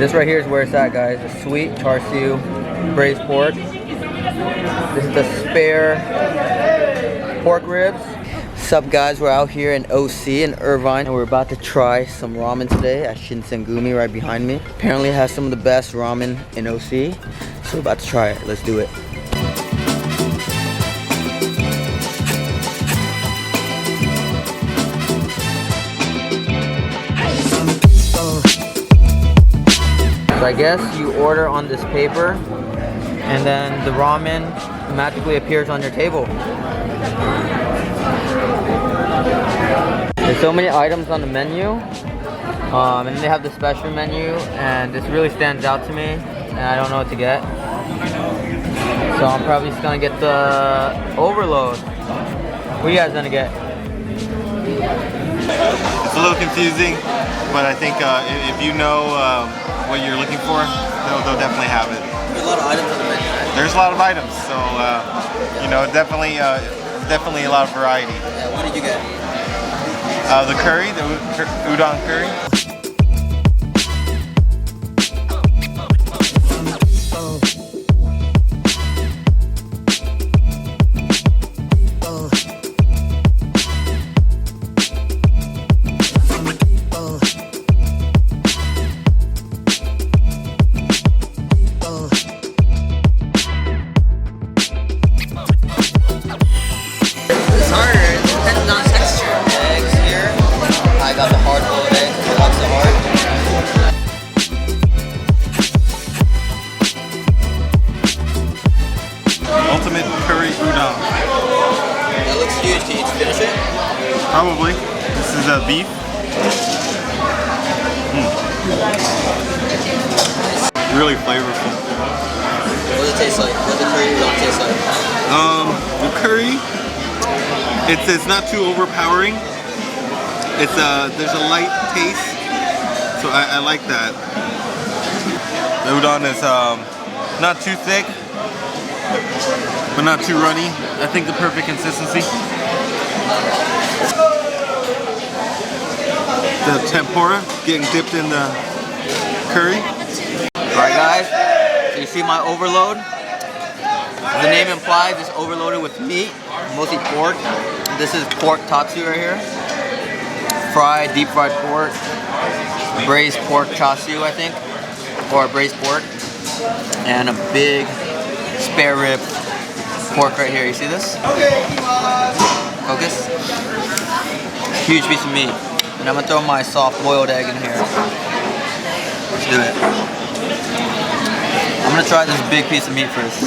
This right here is where it's at, guys. The sweet char siu braised pork. This is the spare pork ribs. Sup guys, we're out here in OC in Irvine and we're about to try some ramen today at Shin Sen Gumi right behind me. Apparently it has some of the best ramen in OC, so we're about to try it. Let's do it. So I guess you order on this paper and then the ramen magically appears on your table. There's so many items on the menu, and then they have the special menu, and this really stands out to me, and I don't know what to get. So I'm probably just gonna get the overload. What are you guys gonna get? It's a little confusing, but I think if you know what you're looking for, they'll definitely have it. There's a lot of items on the menu, right? There's a lot of items, so you know, definitely a lot of variety. Yeah, what did you get? The curry, the udon curry. Ultimate curry udon. That looks huge. Can you finish it? Probably. This is beef. Really flavorful. What does it taste like? What does the curry udon taste like? The curry, it's not too overpowering. It's there's a light taste, so I like that. The udon is not too thick, but not too runny. I think the perfect consistency. The tempura getting dipped in the curry. Alright guys, so you see my overload? The name implies it's overloaded with meat, mostly pork. This is pork tatsu right here. Deep fried pork. Braised pork char siu, I think. Or braised pork. And a big spare rib pork right here. You see this? Focus. Huge piece of meat. And I'm gonna throw my soft boiled egg in here. Let's do it. I'm gonna try this big piece of meat first.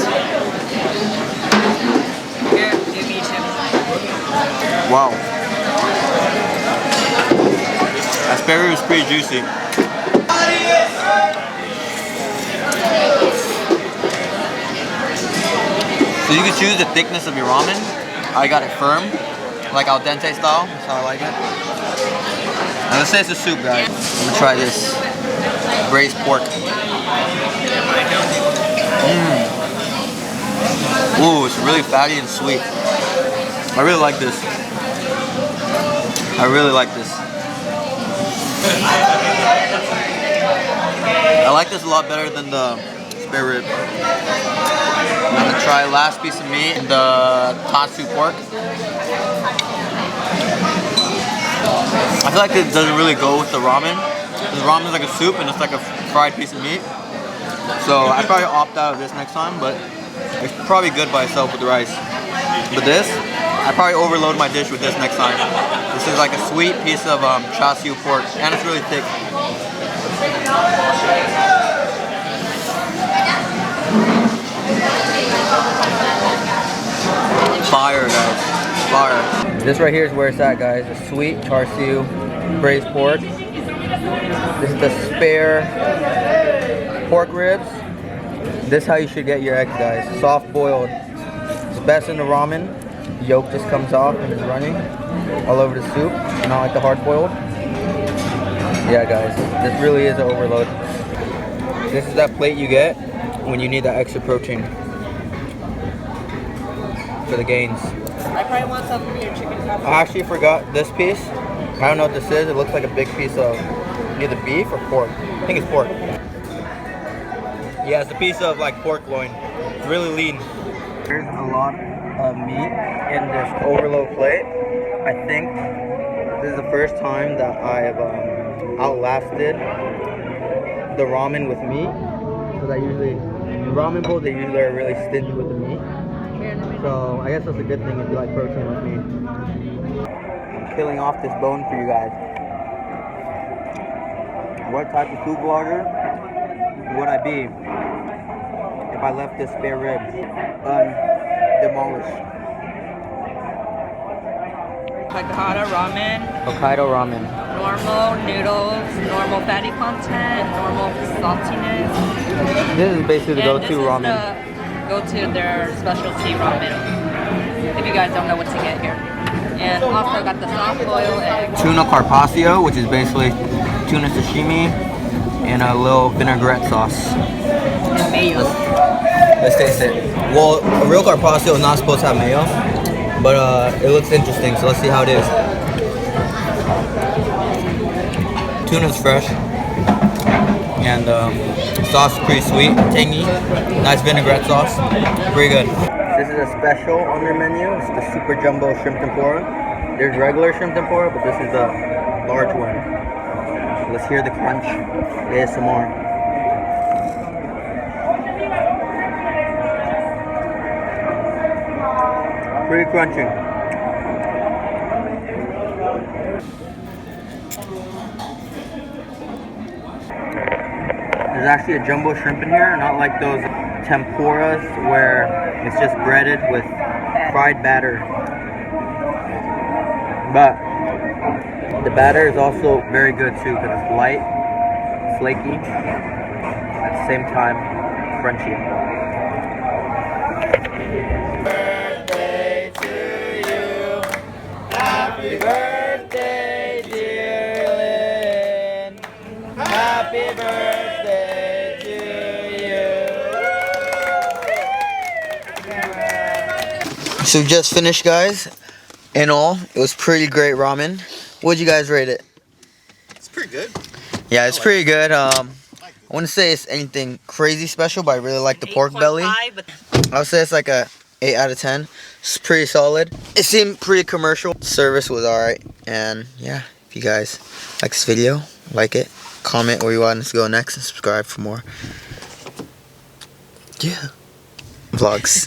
Wow. That spare rib is pretty juicy. So you can choose the thickness of your ramen. I got it firm, like al dente style. That's how I like it. And let's say it's a soup, guys. I'm gonna try this braised pork. Ooh, it's really fatty and sweet. I really like this. I really like this. I like this a lot better than the spare rib. I'm gonna try last piece of meat, the tatsu pork. I feel like it doesn't really go with the ramen. The ramen is like a soup and it's like a fried piece of meat. So I'd probably opt out of this next time, but it's probably good by itself with the rice. But this, I'd probably overload my dish with this next time. This is like a sweet piece of char siu pork, and it's really thick. Fire, guys. Fire. This right here is where it's at, guys. The sweet char siu braised pork. This is the spare pork ribs. This is how you should get your eggs, guys. Soft boiled. It's best in the ramen. The yolk just comes off and is running all over the soup. Not like the hard boiled. Yeah, guys. This really is an overload. This is that plate you get when you need that extra protein for the gains. I probably want some of your chicken cup. I actually forgot this piece. I don't know what this is. It looks like a big piece of either beef or pork. I think it's pork. Yeah, it's a piece of like pork loin. It's really lean. There's a lot of meat in this overload plate. I think this is the first time that I've outlasted the ramen with meat. Because I usually, in ramen bowls, they usually are really stingy with the meat. So I guess that's a good thing if you like protein like me. I'm peeling off this bone for you guys. What type of food vlogger would I be if I left this spare rib undemolished? Hokkaido ramen, Hokkaido ramen. normal noodles, normal fatty content, normal saltiness. This is basically the And go-to ramen. This is the go-to their specialty ramen. If you guys don't know what to get here. And also got the soft boiled egg. Tuna carpaccio, which is basically tuna sashimi and a little vinaigrette sauce. And mayo. Let's taste it. Well, a real carpaccio is not supposed to have mayo, but it looks interesting, so let's see how it is. Tuna's fresh, and sauce is pretty sweet, tangy, nice vinaigrette sauce, pretty good. This is a special on their menu. It's the super jumbo shrimp tempura. There's regular shrimp tempura, but this is the large one. Let's hear the crunch. ASMR. Pretty crunchy. There's actually a jumbo shrimp in here, not like those tempuras where it's just breaded with fried batter. But the batter is also very good too because it's light, flaky, at the same time crunchy. Birthday to you. Happy birthday, dear Lynn. Happy birthday to you. So we just finished, guys. In all, it was pretty great ramen. What'd you guys rate it? It's pretty good. Yeah, it's pretty good. I wouldn't say it's anything crazy special, but I really like the pork belly. I would say it's like a 8 out of 10. It's pretty solid. It seemed pretty commercial. Service was alright. And yeah, if you guys like this video, like it, comment where you want us to go next, and subscribe for more. Yeah. Vlogs.